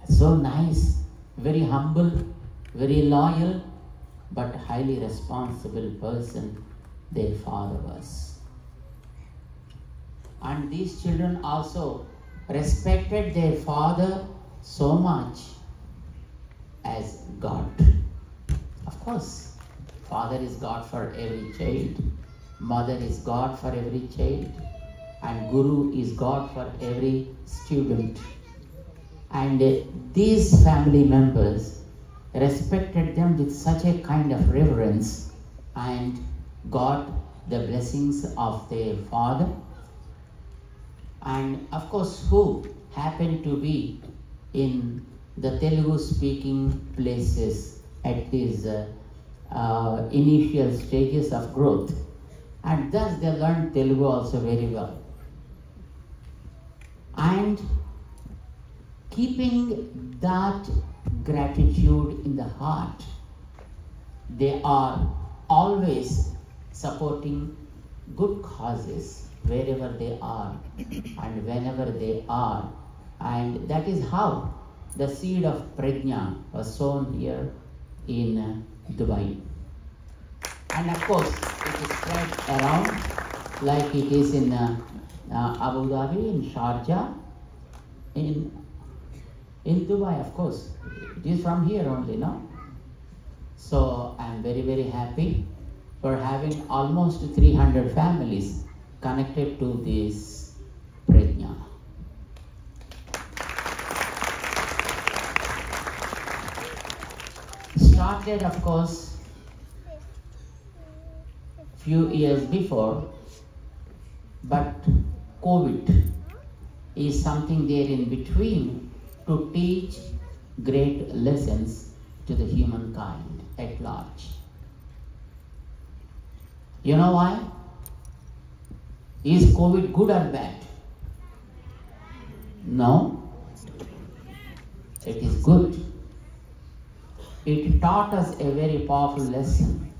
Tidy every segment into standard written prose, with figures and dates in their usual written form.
So nice, very humble, very loyal, but highly responsible person their father was. And these children also respected their father so much as God. Of course, father is God for every child, mother is God for every child, and guru is God for every student. And these family members respected them with such a kind of reverence and got the blessings of their father. And of course, who happened to be in the Telugu speaking places at these initial stages of growth, and thus they learned Telugu also very well. And keeping that gratitude in the heart, they are always supporting good causes wherever they are and whenever they are. And that is how the seed of Prajna was sown here in Dubai. And of course, it is spread around like it is in Abu Dhabi, in Sharjah, in Dubai, of course. It is from here only, no? So I am very, very happy for having almost 300 families connected to this Prajna. Started, of course, few years before, but COVID is something there in between to teach great lessons to the humankind at large. You know why? Is COVID good or bad? No. It is good. It taught us a very powerful lesson.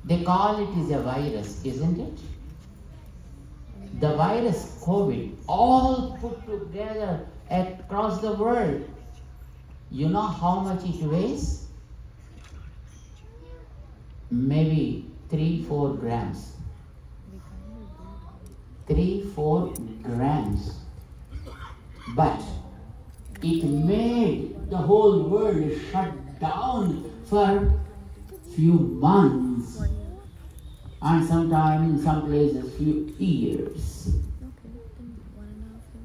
They call it is a virus, isn't it? The virus COVID, all put together across the world. You know how much it weighs? Maybe 3-4 grams. 3-4 grams. But it made the whole world shut down for few months, and sometimes in some places few years.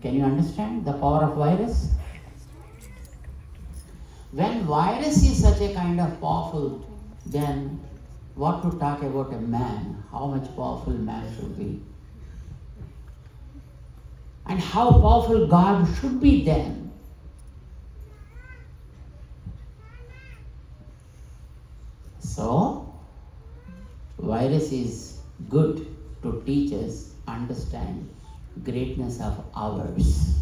Can you understand the power of virus? When virus is such a kind of powerful, then what to talk about a man? How much powerful man should be? And how powerful God should be then? So, virus is good to teach us, understand greatness of ours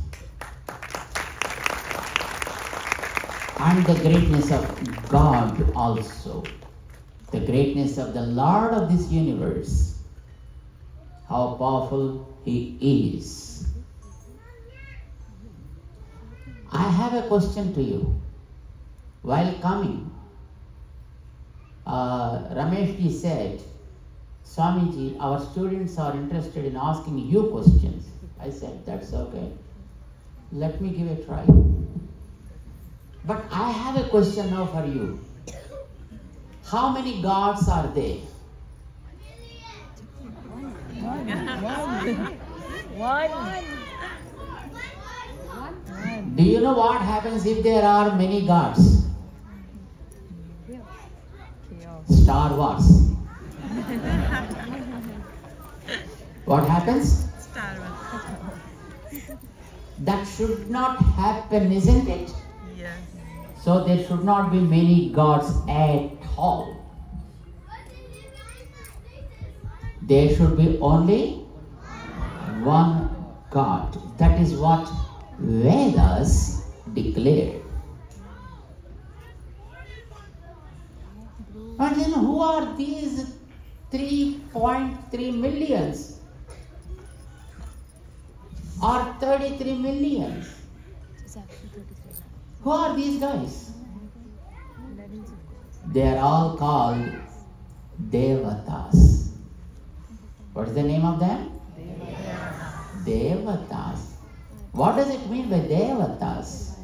and the greatness of God also, the greatness of the Lord of this universe, how powerful He is. I have a question to you. While coming, Rameshji said, Swamiji, our students are interested in asking you questions. I said, that's okay. Let me give a try. But I have a question now for you. How many gods are there? One. Do you know what happens if there are many gods? Star Wars. What happens? Star Wars. That should not happen, isn't it? Yes. So there should not be many gods at all. There should be only one God. That is what Vedas declared. But then who are these 3.3 millions or 33 millions? Who are these guys? They are all called Devatas. What is the name of them? Devatas. What does it mean by Devatas?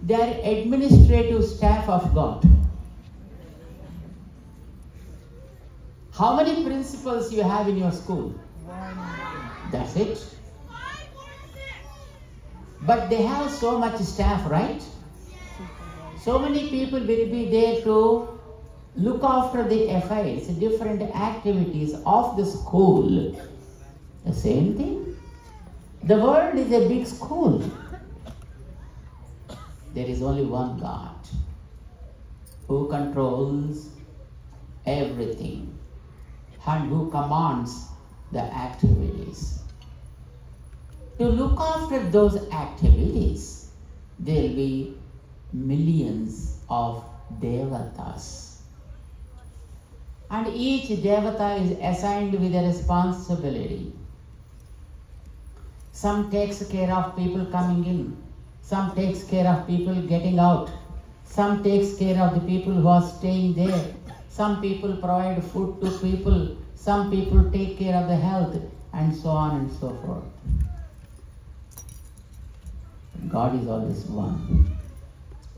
They are administrative staff of God. How many principals you have in your school? That's it. But they have so much staff, right? So many people will be there to look after the affairs, different activities of the school. The same thing. The world is a big school. There is only one God who controls everything and who commands the activities. To look after those activities, there will be millions of devatas. And each devata is assigned with a responsibility. Some takes care of people coming in. Some takes care of people getting out. Some takes care of the people who are staying there. Some people provide food to people. Some people take care of the health, and so on and so forth. God is always one.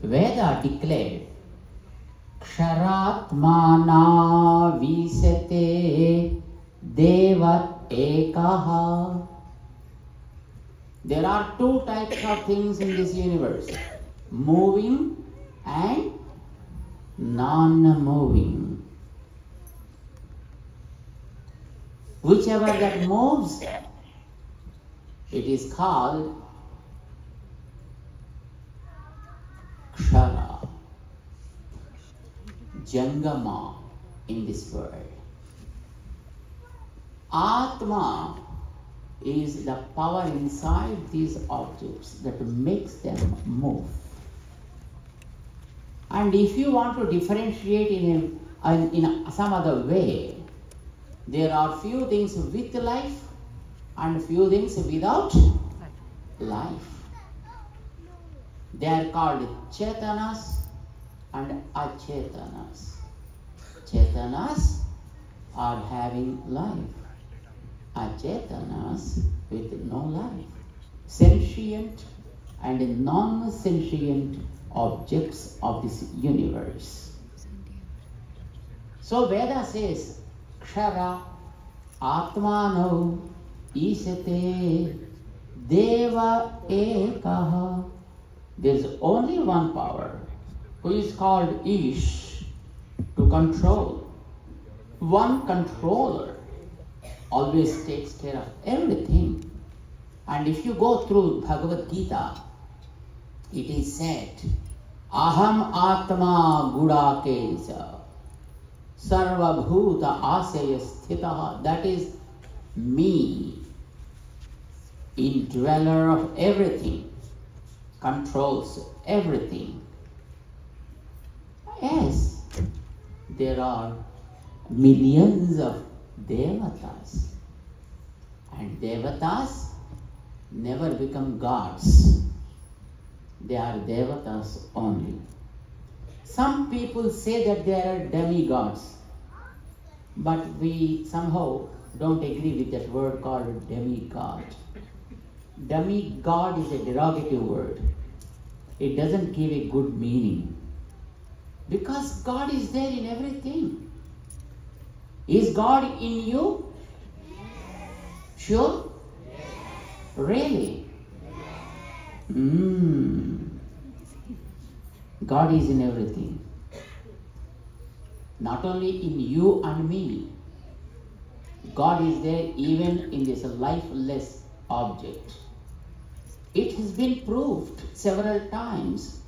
Veda declared, Ksharatmana visate devat ekaha. There are two types of things in this universe, moving and non-moving. Whichever that moves, it is called Kshara, Jangama in this world. Atma is the power inside these objects that makes them move. And if you want to differentiate in some other way, there are few things with life and few things without life. They are called Chetanas and Achetanas. Chetanas are having life. Achetanas with no life. Sentient and non-sentient objects of this universe. So Veda says, Kshara Atmano Isate Deva Ekaha. There is only one power who is called Ish, to control. One controller always takes care of everything. And if you go through Bhagavad Gita, it is said, Aham Atma Gudakesa Sarva Bhuta Asaya Sthitaha. That is me, indweller of everything, controls everything. Yes, there are millions of devatas, and devatas never become gods. They are devatas only. Some people say that they are demigods, but we somehow don't agree with that word called demigod. Demigod is a derogative word. It doesn't give a good meaning. Because God is there in everything. Is God in you? Sure? Really? God is in everything. Not only in you and me. God is there even in this lifeless object. It has been proved several times,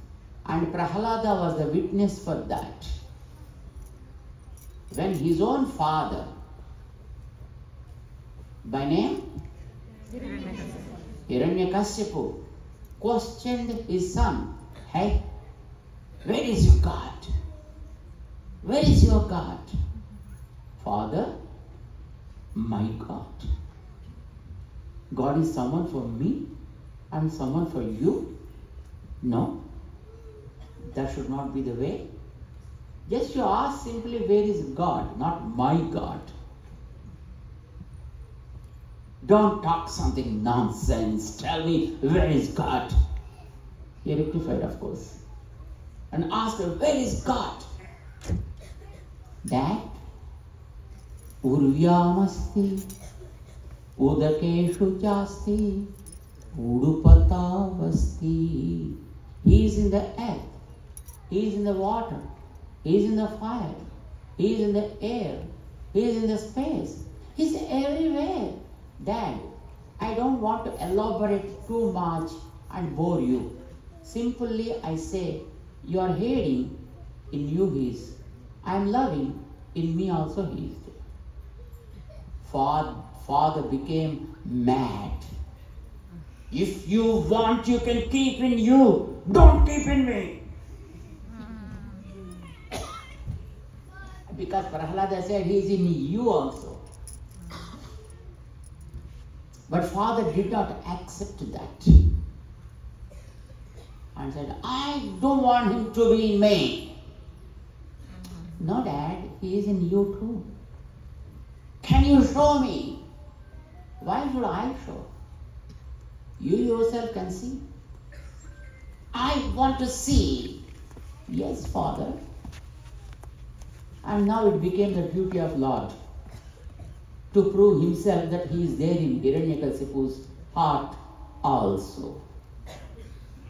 and Prahalada was the witness for that. When his own father, by name Hiranyakashipu, questioned his son, hey, where is your God? Where is your God? Father, my God. God is someone for me? I'm someone for you? No. That should not be the way. Just you ask simply, where is God? Not my God. Don't talk something nonsense. Tell me, where is God? He rectified, of course. And asked her, where is God? Dad, Urvyamasti, Udakeshu Jasti, Udupatavasti. He is in the earth. He is in the water. He is in the fire. He is in the air. He is in the space. He is everywhere. Dad, I don't want to elaborate too much and bore you. Simply I say, you are hating, in you he is. I am loving, in me also he is. Father became mad. If you want, you can keep in you. Don't keep in me. Because Prahlada said he is in you also. But Father did not accept that. And said, I don't want him to be in me. No, Dad, he is in you too. Can you show me? Why should I show? You yourself can see. I want to see. Yes, Father. And now it became the duty of Lord to prove himself that he is there in Hiranyakasipu's heart also.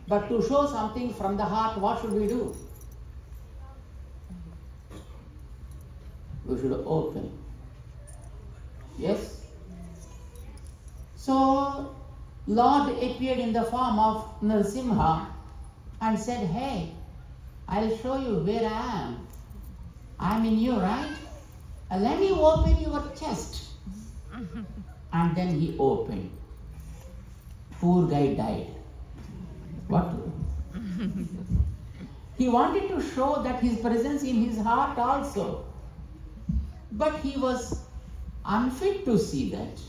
But to show something from the heart, what should we do? We should open. Yes? So, Lord appeared in the form of Narasimha and said, hey, I'll show you where I am. I'm in you, right? Let me open your chest. And then he opened. Poor guy died. What? He wanted to show that his presence in his heart also. But he was unfit to see that.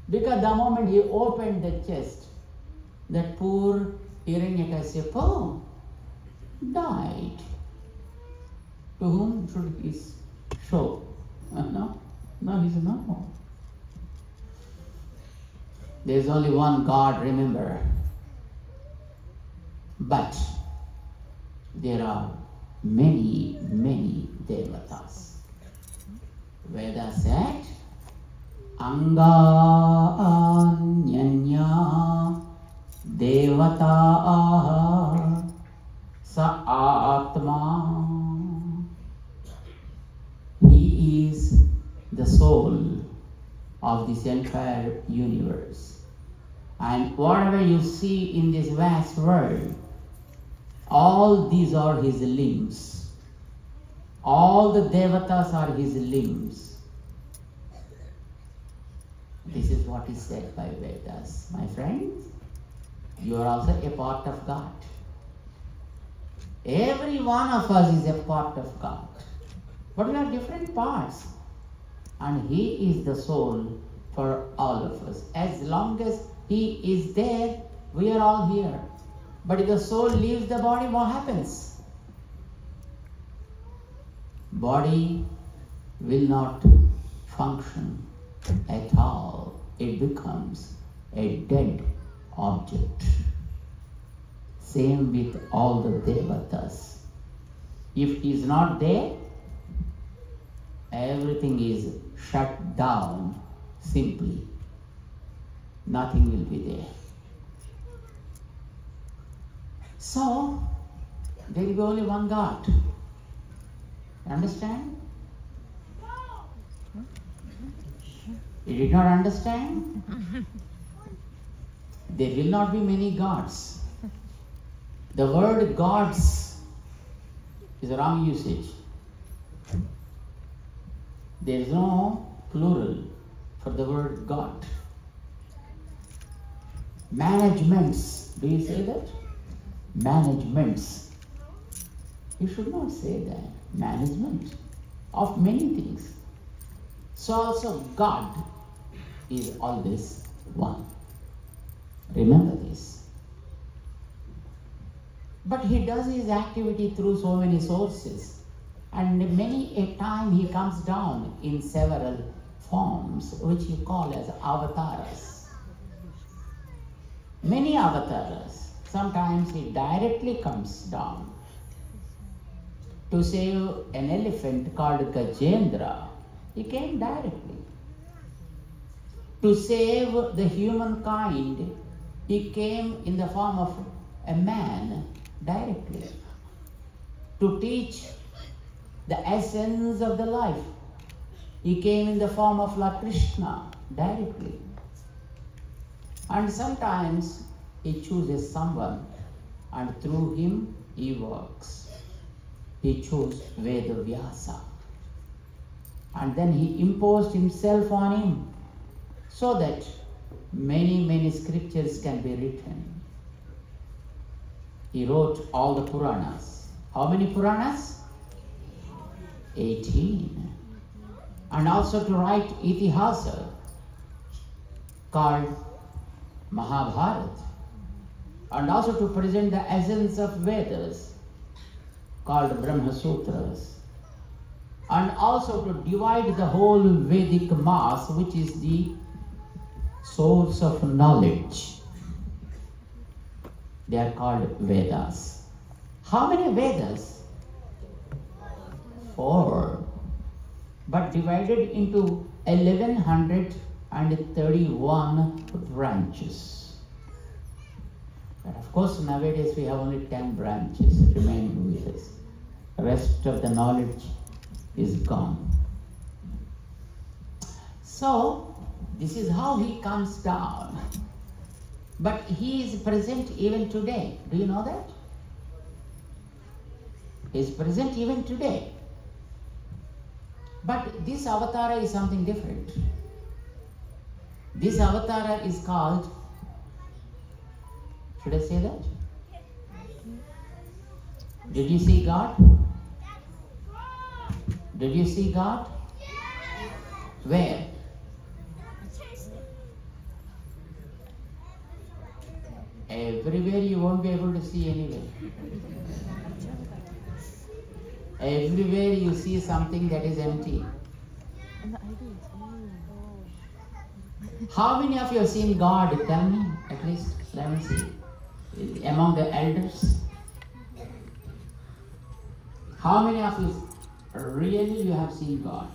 Because the moment he opened the chest, that poor Hiranyakasipu died. To whom should he show? No, he said no. There is only one God, remember. But there are many, many devatas. Veda said, Anga Anyanya Devata Sa Atma. He is the soul of this entire universe. And whatever you see in this vast world, all these are his limbs. All the devatas are his limbs. This is what is said by Vedas. My friends, you are also a part of God. Every one of us is a part of God. But we are different parts. And he is the soul for all of us. As long as he is there, we are all here. But if the soul leaves the body, what happens? Body will not function at all. It becomes a dead object. Same with all the devatas. If he is not there, everything is shut down simply. Nothing will be there. So, there will be only one God. Understand? You did not understand? There will not be many gods. The word gods is a wrong usage. There is no plural for the word God. Managements. Do you say that? Managements. You should not say that. Management of many things. So also God is always one. Remember this. But he does his activity through so many sources. And many a time he comes down in several forms, which you call as avatars. Many avatars. Sometimes he directly comes down. To save an elephant called Gajendra, he came directly. To save the humankind, he came in the form of a man directly. To teach the essence of the life, he came in the form of Lord Krishna directly. And sometimes he chooses someone and through him he works. He chose Vedavyasa. And then he imposed himself on him so that many scriptures can be written. He wrote all the Puranas. How many Puranas? 18. And also to write Itihasa called Mahabharata. And also to present the essence of Vedas called Brahma Sutras. And also to divide the whole Vedic mass, which is the source of knowledge. They are called Vedas. How many Vedas? 4. But divided into 1131 branches. But of course, nowadays we have only 10 branches remaining with us. The rest of the knowledge is gone. So, this is how he comes down. But he is present even today. Do you know that? He is present even today. But this avatar is something different. This avatar is called, should I say that? Did you see God? Did you see God? Where? Everywhere you won't be able to see anywhere. Everywhere you see something that is empty. How many of you have seen God? Tell me, at least. Let me see. Among the elders. How many of you really you have seen God?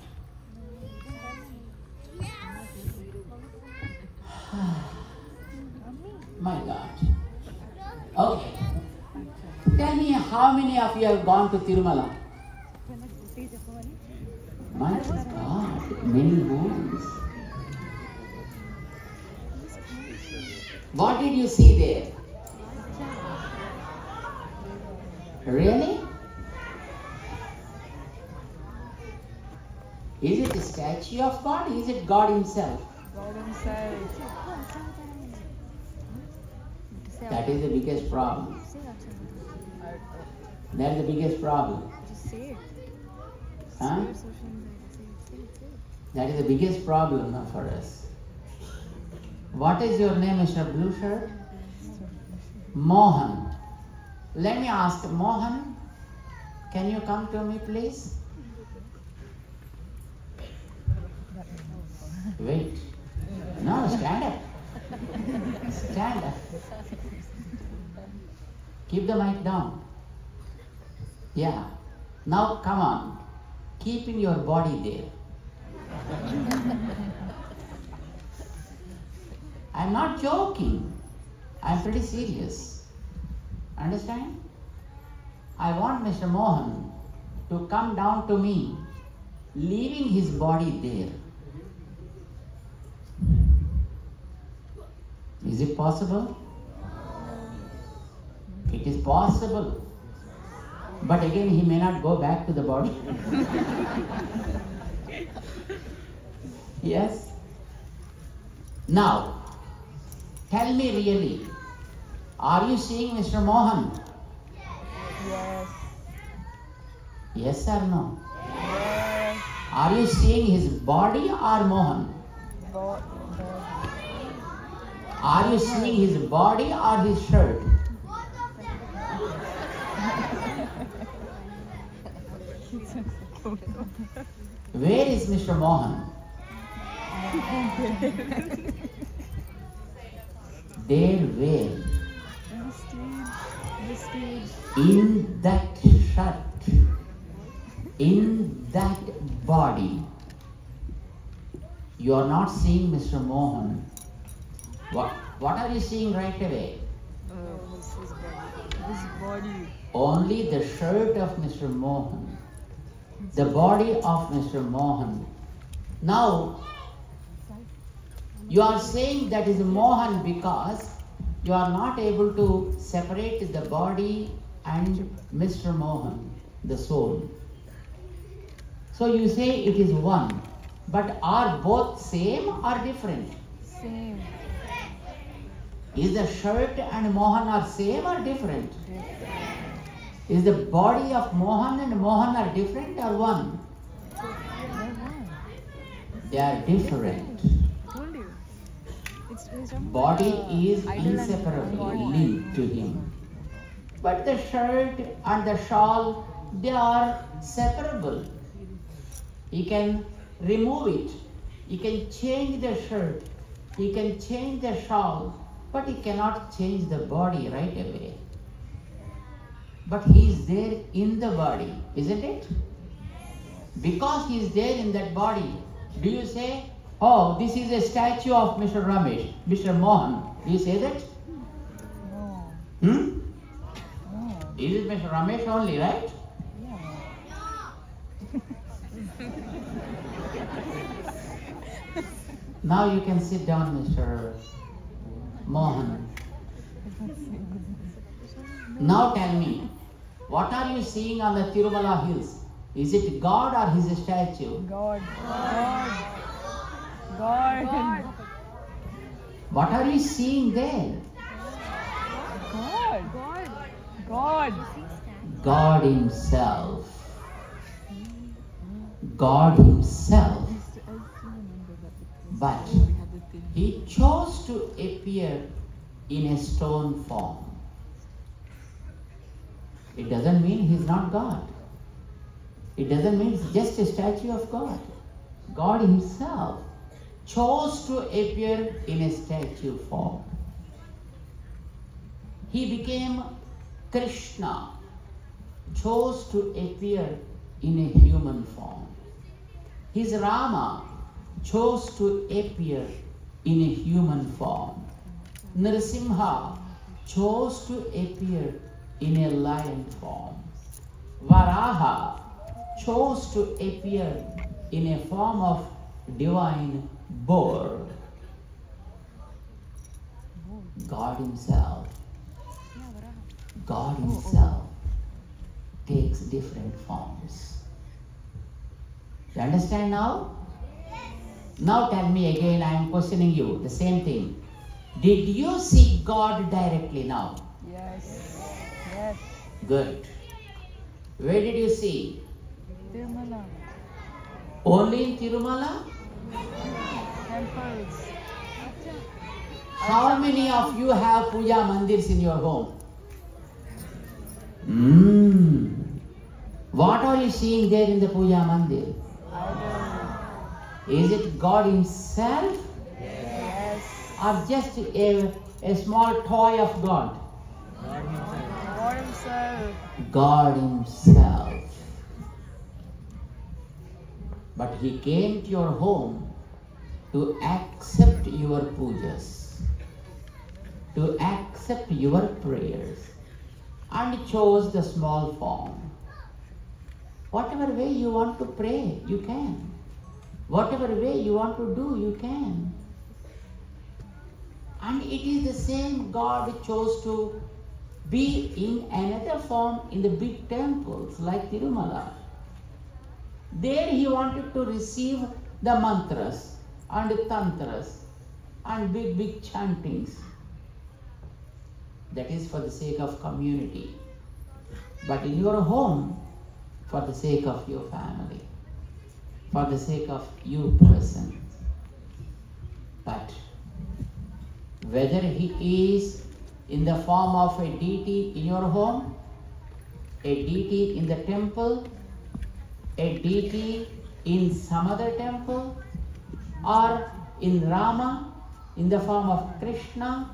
My God. Okay. Tell me, how many of you have gone to Tirumala? My God, many hands. What did you see there? Really? Is it a statue of God? Is it God himself? God himself. That is the biggest problem. That is the biggest problem. Just say it. Huh? That is the biggest problem for us. What is your name, Mr. Blue Shirt? Mohan. Let me ask, Mohan, can you come to me, please? Wait. No, stand up. Stand up. Keep the mic down. Yeah. Now, come on. Keeping your body there. I'm not joking. I'm pretty serious. Understand? I want Mr. Mohan to come down to me, leaving his body there. Is it possible? It is possible. But again, he may not go back to the body. Yes? Now, tell me really, are you seeing Mr. Mohan? Yes. Yes or no? Yes. Are you seeing his body or Mohan? God. Are you seeing his body or his shirt? Where is Mr. Mohan? There where? The stage. In that shirt, in that body. You are not seeing Mr. Mohan. What are you seeing right away? His body. Only the shirt of Mr. Mohan, the body of Mr. Mohan. Now, you are saying that is Mohan because you are not able to separate the body and Mr. Mohan, the soul. So you say it is one, but are both same or different? Same. Is the shirt and Mohan are same or different? Is the body of Mohan and Mohan are different or one? They are different. Told you. It's Body is idol and inseparably body. linked to him. But the shirt and the shawl, they are separable. He can remove it. He can change the shirt. He can change the shawl. But he cannot change the body right away. But he is there in the body, isn't it? Because he is there in that body, do you say, oh, this is a statue of Mr. Ramesh, Mr. Mohan? Do you say that? No. Hmm? No. Is it Mr. Ramesh only, right? Now you can sit down, Mr. Mohan. Now tell me, what are you seeing on the Tirumala hills? Is it God or his statue? God. God. What are you seeing there? God. God himself. God himself. But he chose to appear in a stone form. It doesn't mean he's not God. It doesn't mean it's just a statue of God. God himself chose to appear in a statue form. He became Krishna, chose to appear in a human form. His Rama chose to appear in a human form. Narasimha chose to appear in a lion form. Varaha chose to appear in a form of divine boar. God himself takes different forms. You understand now? Now tell me again, I am questioning you, the same thing. Did you see God directly now? Yes. Good. Where did you see? Tirumala. Only in Tirumala? Temples. How many of you have puja mandirs in your home? What are you seeing there in the puja mandir? Is it God himself? Yes. Or just a small toy of God? God himself. God himself. But he came to your home to accept your pujas, to accept your prayers, and chose the small form. Whatever way you want to pray, you can. Whatever way you want to do, you can. And it is the same God chose to be in another form in the big temples like Tirumala. There he wanted to receive the mantras and tantras and big chantings. That is for the sake of community. But in your home, for the sake of your family, for the sake of you person. But Whether he is in the form of a deity in your home, a deity in the temple, a deity in some other temple, or in Rama, in the form of Krishna,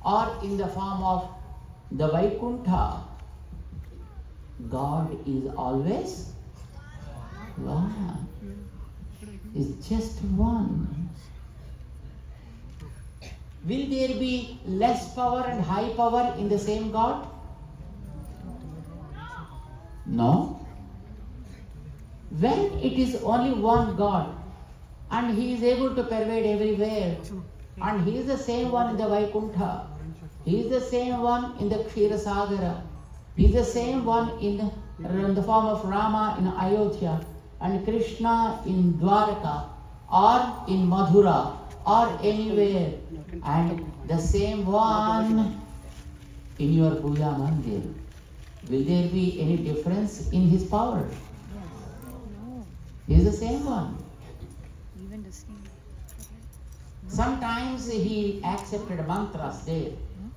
or in the form of the Vaikuntha, God is always one. Is just one. Will there be less power and high power in the same God? No. When it is only one God and He is able to pervade everywhere, and He is the same one in the Vaikuntha, He is the same one in the Kshetrasagara, He is the same one in the form of Rama in Ayodhya, and Krishna in Dwaraka, or in Madhura, or anywhere, and the same one in your Puja Mandir. Will there be any difference in His power? He is the same one. Even the same. Sometimes He accepted mantras there,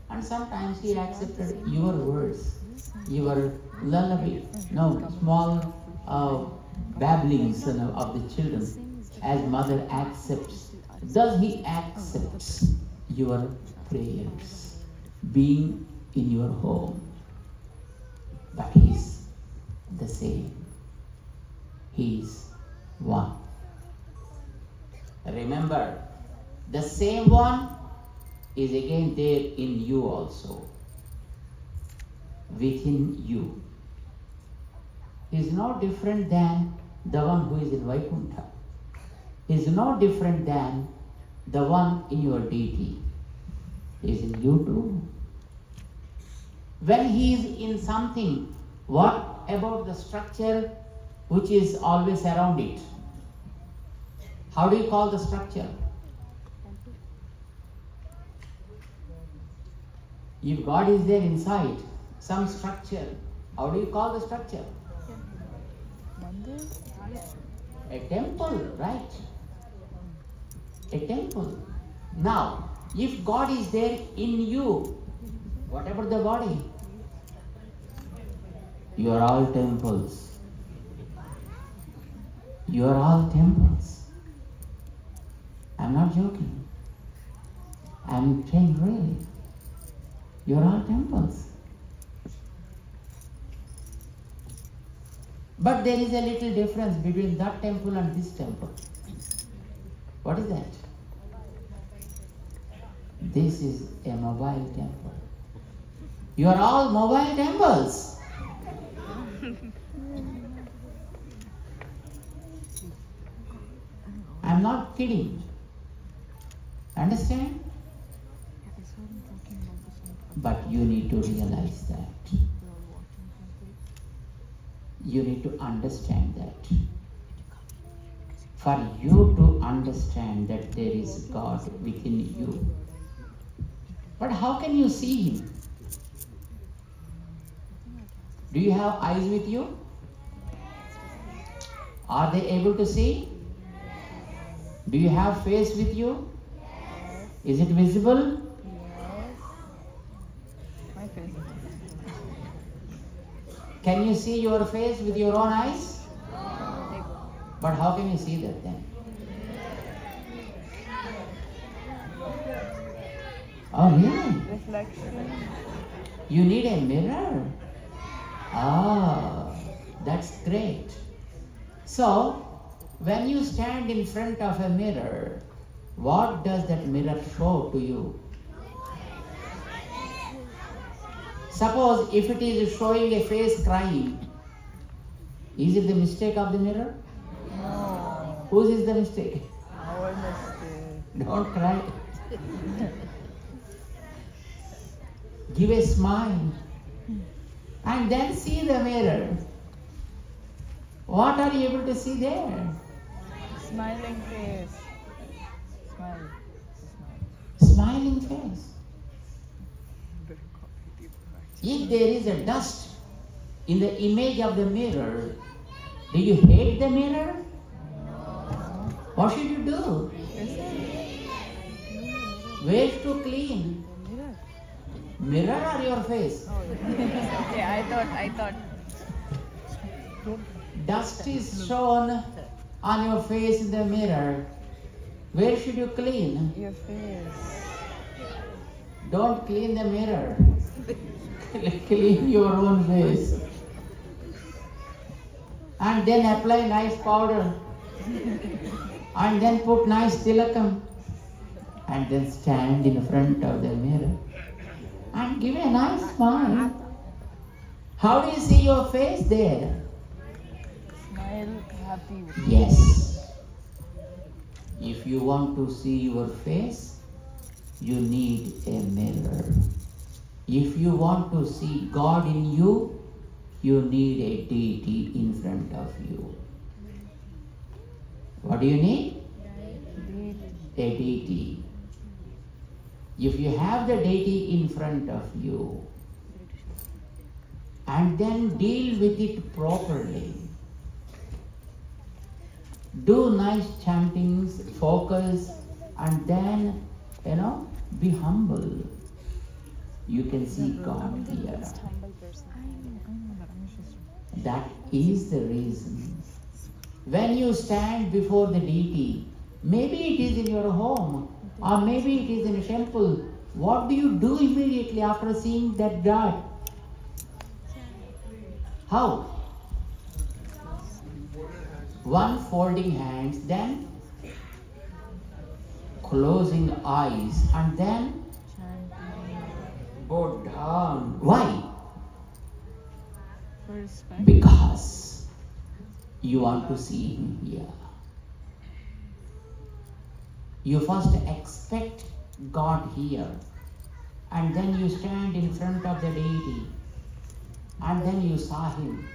and sometimes He accepted your words, your lullaby, small babblings of the children, as mother accepts. Thus He accepts your prayers, being in your home. But He is the same. He is one. Remember, the same one is again there in you also, within you. He is no different than the one who is in Vaikuntha. He is no different than the one in your deity. He is in you too. When He is in something, what about the structure which is always around it? How do you call the structure? If God is there inside some structure, how do you call the structure? Mandir? A temple, right? A temple. Now, if God is there in you, what about the body? You are all temples. You are all temples. I'm not joking. I'm saying really. You are all temples. But there is a little difference between that temple and this temple. What is that? This is a mobile temple. You are all mobile temples. I'm not kidding. Understand? But you need to realize that. You need to understand that. For you to understand that there is God within you. But how can you see Him? Do you have eyes with you? Are they able to see? Do you have face with you? Is it visible? My face. Can you see your face with your own eyes? But how can you see that then? Oh, really? Reflection. You need a mirror. Ah, that's great. So, when you stand in front of a mirror, what does that mirror show to you? Suppose if it is showing a face crying, is it the mistake of the mirror? No. Whose is the mistake? Our mistake. Don't cry. Give a smile. And then see the mirror. What are you able to see there? Smiling face. Smile. Smiling face. If there is a dust in the image of the mirror, do you hate the mirror? What should you do? Where to clean? Mirror. Mirror or your face? Oh, yeah. Okay, I thought. Dust is shown on your face in the mirror. Where should you clean? Your face. Don't clean the mirror. Clean your own face. And then apply nice powder. And then put nice tilakam. And then stand in front of the mirror. And give a nice smile. How do you see your face there? Smile, happy. Yes. If you want to see your face, you need a mirror. If you want to see God in you, you need a deity in front of you. What do you need? A deity. If you have the deity in front of you, and then deal with it properly. Do nice chantings, focus, and then, be humble. You can see God here. That is the reason. When you stand before the deity, maybe it is in your home, or maybe it is in a temple. What do you do immediately after seeing that God? How? One folding hands, then closing eyes, and then bow down. Why? For respect. Because you want to see Him here. You first expect God here, and then you stand in front of the deity, and then you saw Him,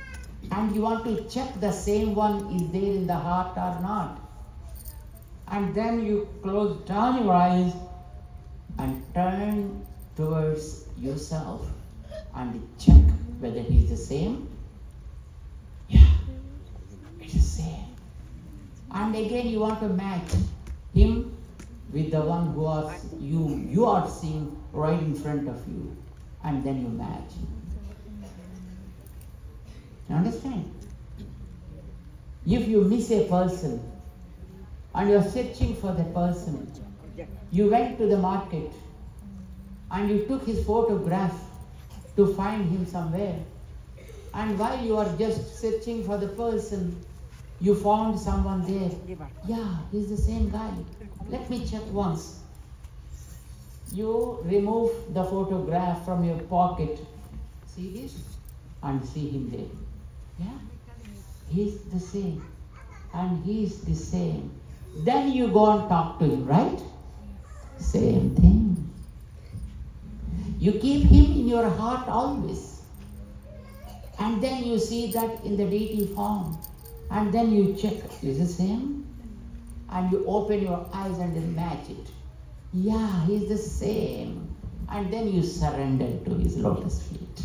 and you want to check the same one is there in the heart or not. And then you close down your eyes and turn towards yourself and check whether He is the same. Yeah, it's the same. And again you want to match Him with the one who you are seeing right in front of you, and then you match. You understand? If you miss a person and you are searching for the person, you went to the market and you took his photograph to find him somewhere, and while you are just searching for the person, you found someone there. Yeah, he's the same guy. Let me check once. You remove the photograph from your pocket. See this? And see him there. Yeah, he's the same. And he's the same. Then you go and talk to him, right? Same thing. You keep him in your heart always. And then you see that in the deity form. And then you check, is the same? And you open your eyes and then match it. Yeah, he's the same. And then you surrender to his lotus feet.